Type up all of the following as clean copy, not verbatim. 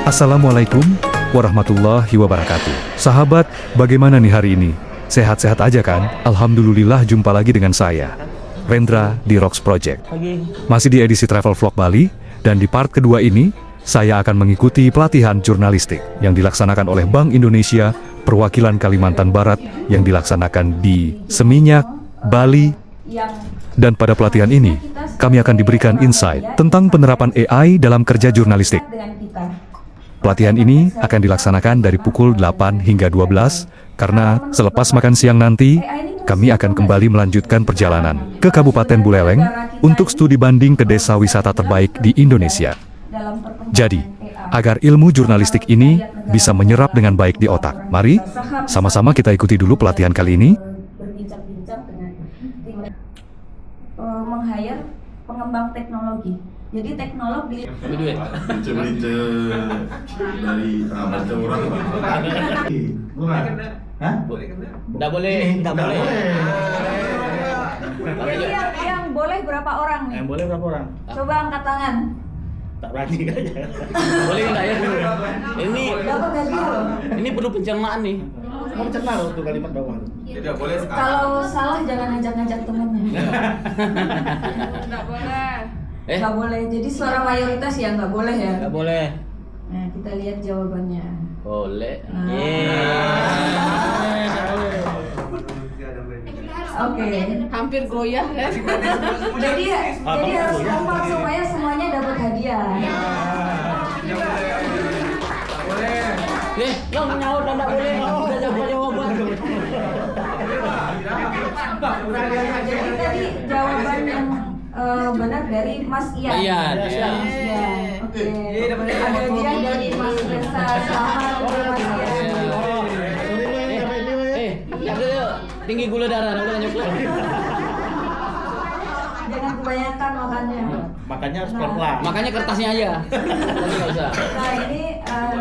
Assalamualaikum warahmatullahi wabarakatuh. Sahabat, bagaimana nih hari ini? Sehat-sehat aja kan? Alhamdulillah, jumpa lagi dengan saya, Rendra di Rocks Project. Masih di edisi Travel Vlog Bali, dan di part kedua ini, saya akan mengikuti pelatihan jurnalistik yang dilaksanakan oleh Bank Indonesia Perwakilan Kalimantan Barat yang dilaksanakan di Seminyak, Bali. Dan pada pelatihan ini, kami akan diberikan insight tentang penerapan AI dalam kerja jurnalistik. Pelatihan ini akan dilaksanakan dari pukul 8 hingga 12, karena selepas makan siang nanti, kami akan kembali melanjutkan perjalanan ke Kabupaten Buleleng untuk studi banding ke desa wisata terbaik di Indonesia. Jadi, agar ilmu jurnalistik ini bisa menyerap dengan baik di otak, mari sama-sama kita ikuti dulu pelatihan kali ini. Meng-hire pengembang teknologi. Jadi teknolog di dari baca orang. Hah? Nggak boleh. Jadi yang boleh berapa orang nih? Yang boleh berapa orang? Coba angkat tangan. Tak berani aja. Boleh nggak ya? Ini Dapat gaji loh. ini perlu pencernaan nih. Mau mencerna loh tuh kalimat bawah. Tidak boleh Kalau salah jangan ngajak-ngajak temennya. Nggak boleh. Nggak boleh. Jadi suara mayoritas ya nggak boleh ya. Nggak boleh. Nah, kita lihat jawabannya. Boleh. Oke. Hampir goyah ya. Jadi harus kompak supaya semuanya dapat hadiah. Yang nyaut nggak boleh. Udah jawaban. Jadi tadi jawaban yang benar dari Mas Ian. Ian. Oke. Ada hadiah dari Mas Resa. Selamat untuk Mas Ian. Ada tinggi gula darah, nggak boleh nyoklat. Jangan kebanyakan makannya. Makanya harus pelan-pelan. Makanya kertasnya aja. Nggak usah. Nah ini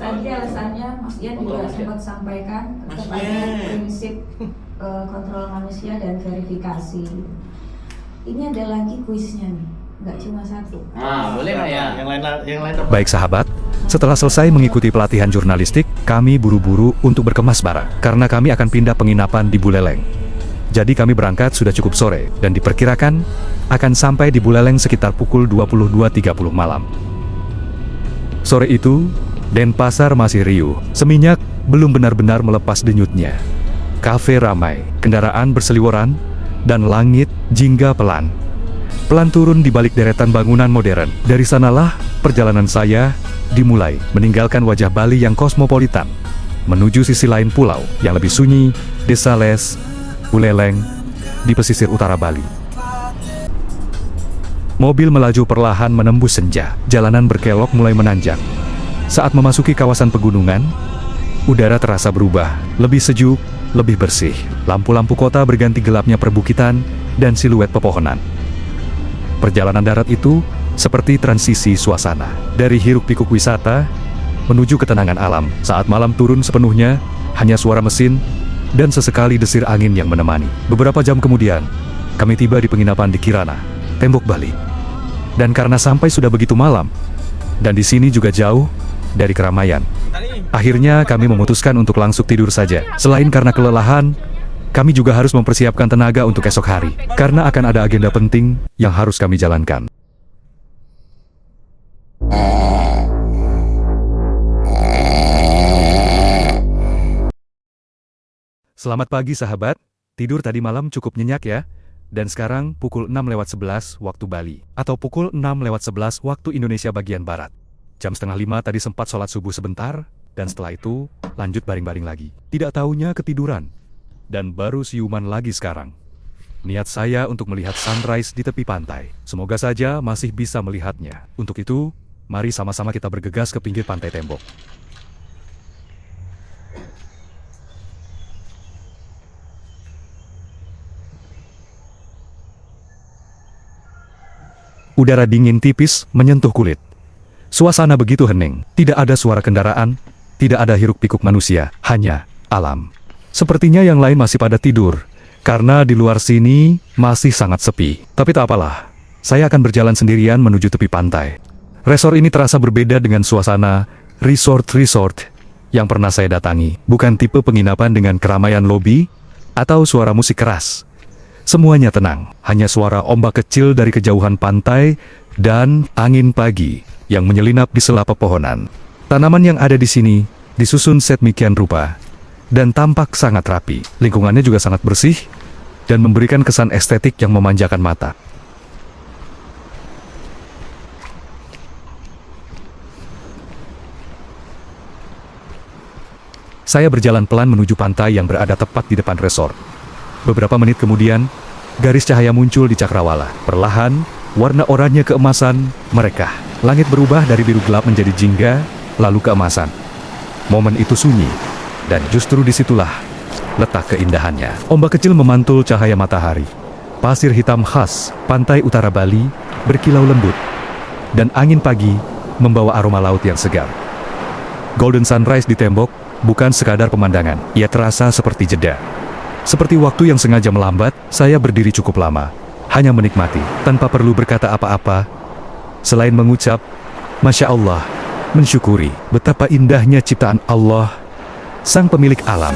tadi alasannya Mas Ian juga sempat sampaikan tetap ada prinsip kontrol manusia dan verifikasi. Ini ada lagi kuisnya nih, nggak cuma satu. Boleh nggak ya? Yang lain. Baik sahabat, setelah selesai mengikuti pelatihan jurnalistik, kami buru-buru untuk berkemas barang, karena kami akan pindah penginapan di Buleleng. Jadi kami berangkat sudah cukup sore, dan diperkirakan akan sampai di Buleleng sekitar pukul 22.30 malam. Sore itu, Denpasar masih riuh, Seminyak belum benar-benar melepas denyutnya. Kafe ramai, kendaraan berseliweran, dan langit jingga pelan. Pelan turun di balik deretan bangunan modern. Dari sanalah perjalanan saya dimulai, meninggalkan wajah Bali yang kosmopolitan, menuju sisi lain pulau yang lebih sunyi, Desa Les, Buleleng, di pesisir utara Bali. Mobil melaju perlahan menembus senja, jalanan berkelok mulai menanjak. Saat memasuki kawasan pegunungan, udara terasa berubah, lebih sejuk, lebih bersih. Lampu-lampu kota berganti gelapnya perbukitan dan siluet pepohonan. Perjalanan darat itu seperti transisi suasana dari hiruk-pikuk wisata menuju ketenangan alam. Saat malam turun sepenuhnya, hanya suara mesin dan sesekali desir angin yang menemani. Beberapa jam kemudian, kami tiba di penginapan di Kirana, Tembok Bali. Dan karena sampai sudah begitu malam, dan di sini juga jauh dari keramaian, akhirnya kami memutuskan untuk langsung tidur saja. Selain karena kelelahan, kami juga harus mempersiapkan tenaga untuk esok hari, karena akan ada agenda penting yang harus kami jalankan. Selamat pagi sahabat, tidur tadi malam cukup nyenyak ya? Dan sekarang pukul 6:11 waktu Bali, atau pukul 6:11 waktu Indonesia bagian Barat. Jam 4:30 tadi sempat sholat subuh sebentar, dan setelah itu lanjut baring-baring lagi. Tidak taunya ketiduran, dan baru siuman lagi sekarang. Niat saya untuk melihat sunrise di tepi pantai. Semoga saja masih bisa melihatnya. Untuk itu, mari sama-sama kita bergegas ke pinggir pantai Tembok. Udara dingin tipis menyentuh kulit. Suasana begitu hening, tidak ada suara kendaraan, tidak ada hiruk-pikuk manusia, hanya alam. Sepertinya yang lain masih pada tidur, karena di luar sini masih sangat sepi. Tapi tak apalah, saya akan berjalan sendirian menuju tepi pantai. Resor ini terasa berbeda dengan suasana resort-resort yang pernah saya datangi bukan tipe penginapan dengan keramaian lobi atau suara musik keras. Semuanya tenang, hanya suara ombak kecil dari kejauhan pantai dan angin pagi yang menyelinap di sela pepohonan. Tanaman yang ada di sini disusun sedemikian rupa dan tampak sangat rapi. Lingkungannya juga sangat bersih dan memberikan kesan estetik yang memanjakan mata. Saya berjalan pelan menuju pantai yang berada tepat di depan resort. Beberapa menit kemudian, garis cahaya muncul di cakrawala. Perlahan, warna oranye keemasan merekah. Langit berubah dari biru gelap menjadi jingga, lalu keemasan. Momen itu sunyi, dan justru disitulah letak keindahannya. Ombak kecil memantul cahaya matahari. Pasir hitam khas pantai utara Bali berkilau lembut, dan angin pagi membawa aroma laut yang segar. Golden sunrise di tembok bukan sekadar pemandangan, ia terasa seperti jeda. Seperti waktu yang sengaja melambat, saya berdiri cukup lama, hanya menikmati, tanpa perlu berkata apa-apa, selain mengucap, Masya Allah, mensyukuri betapa indahnya ciptaan Allah, Sang Pemilik Alam.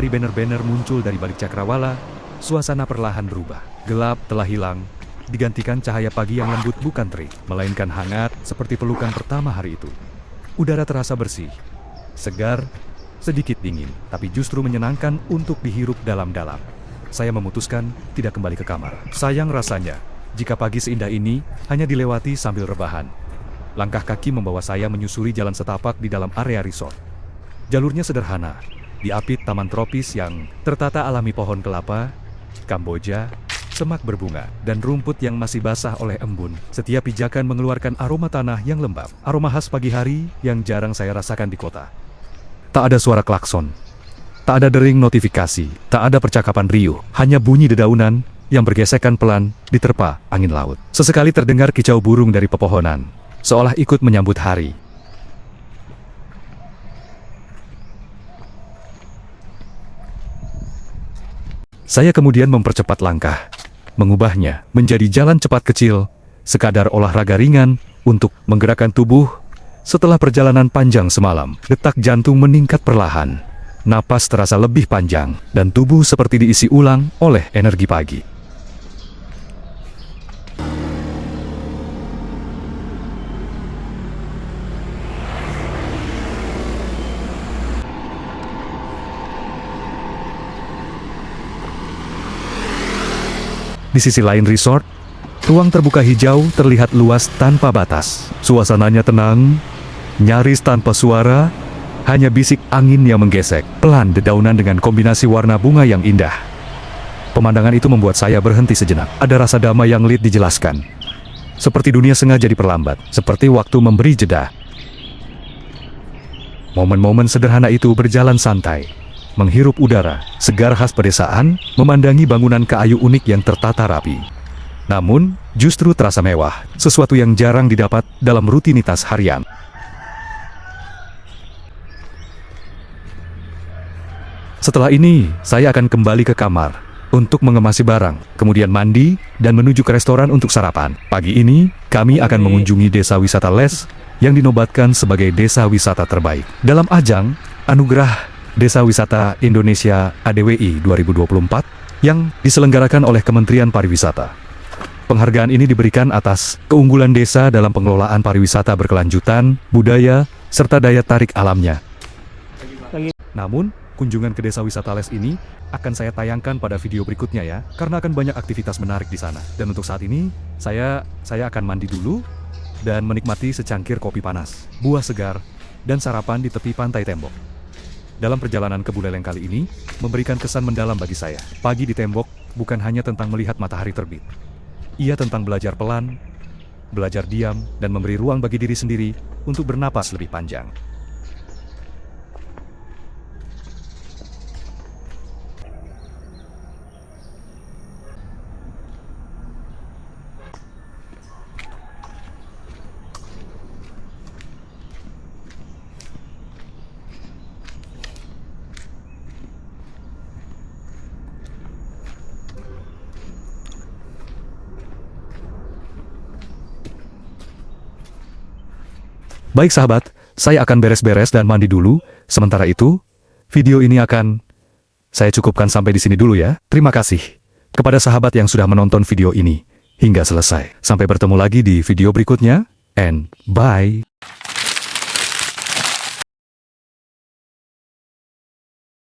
matahari banner-banner muncul dari balik cakrawala, suasana perlahan berubah. Gelap telah hilang, digantikan cahaya pagi yang lembut bukan terik, melainkan hangat seperti pelukan pertama hari itu. Udara terasa bersih, segar, sedikit dingin, tapi justru menyenangkan untuk dihirup dalam-dalam. Saya memutuskan tidak kembali ke kamar. Sayang rasanya, jika pagi seindah ini hanya dilewati sambil rebahan. Langkah kaki membawa saya menyusuri jalan setapak di dalam area resort. Jalurnya sederhana, diapit taman tropis yang tertata alami pohon kelapa, kamboja, semak berbunga, dan rumput yang masih basah oleh embun. Setiap pijakan mengeluarkan aroma tanah yang lembab, aroma khas pagi hari yang jarang saya rasakan di kota. Tak ada suara klakson, tak ada dering notifikasi, tak ada percakapan riuh, hanya bunyi dedaunan yang bergesekan pelan diterpa angin laut. Sesekali terdengar kicau burung dari pepohonan, seolah ikut menyambut hari. Saya kemudian mempercepat langkah, mengubahnya menjadi jalan cepat kecil, sekadar olahraga ringan untuk menggerakkan tubuh. Setelah perjalanan panjang semalam, detak jantung meningkat perlahan, napas terasa lebih panjang, dan tubuh seperti diisi ulang oleh energi pagi. Di sisi lain resort, ruang terbuka hijau terlihat luas tanpa batas. Suasananya tenang, nyaris tanpa suara, hanya bisik angin yang menggesek, pelan dedaunan dengan kombinasi warna bunga yang indah. Pemandangan itu membuat saya berhenti sejenak. Ada rasa damai yang sulit dijelaskan. Seperti dunia sengaja diperlambat, seperti waktu memberi jeda. Momen-momen sederhana itu berjalan santai, menghirup udara segar khas pedesaan, memandangi bangunan kayu unik yang tertata rapi. Namun, justru terasa mewah, sesuatu yang jarang didapat dalam rutinitas harian. Setelah ini, saya akan kembali ke kamar untuk mengemasi barang, kemudian mandi, dan menuju ke restoran untuk sarapan. Pagi ini, kami akan mengunjungi desa wisata Les yang dinobatkan sebagai desa wisata terbaik dalam ajang Anugerah Desa Wisata Indonesia ADWI 2024 yang diselenggarakan oleh Kementerian Pariwisata. Penghargaan ini diberikan atas keunggulan desa dalam pengelolaan pariwisata berkelanjutan, budaya, serta daya tarik alamnya. Namun, kunjungan ke desa wisata Les ini akan saya tayangkan pada video berikutnya ya, karena akan banyak aktivitas menarik di sana. Dan untuk saat ini, saya akan mandi dulu dan menikmati secangkir kopi panas, buah segar, dan sarapan di tepi pantai Tembok. Dalam perjalanan ke Buleleng kali ini, memberikan kesan mendalam bagi saya. Pagi di Tembok bukan hanya tentang melihat matahari terbit. Ia tentang belajar pelan, belajar diam, dan memberi ruang bagi diri sendiri untuk bernapas lebih panjang. Baik sahabat, saya akan beres-beres dan mandi dulu. Sementara itu, video ini akan saya cukupkan sampai di sini dulu ya. Terima kasih kepada sahabat yang sudah menonton video ini hingga selesai. Sampai bertemu lagi di video berikutnya, and bye.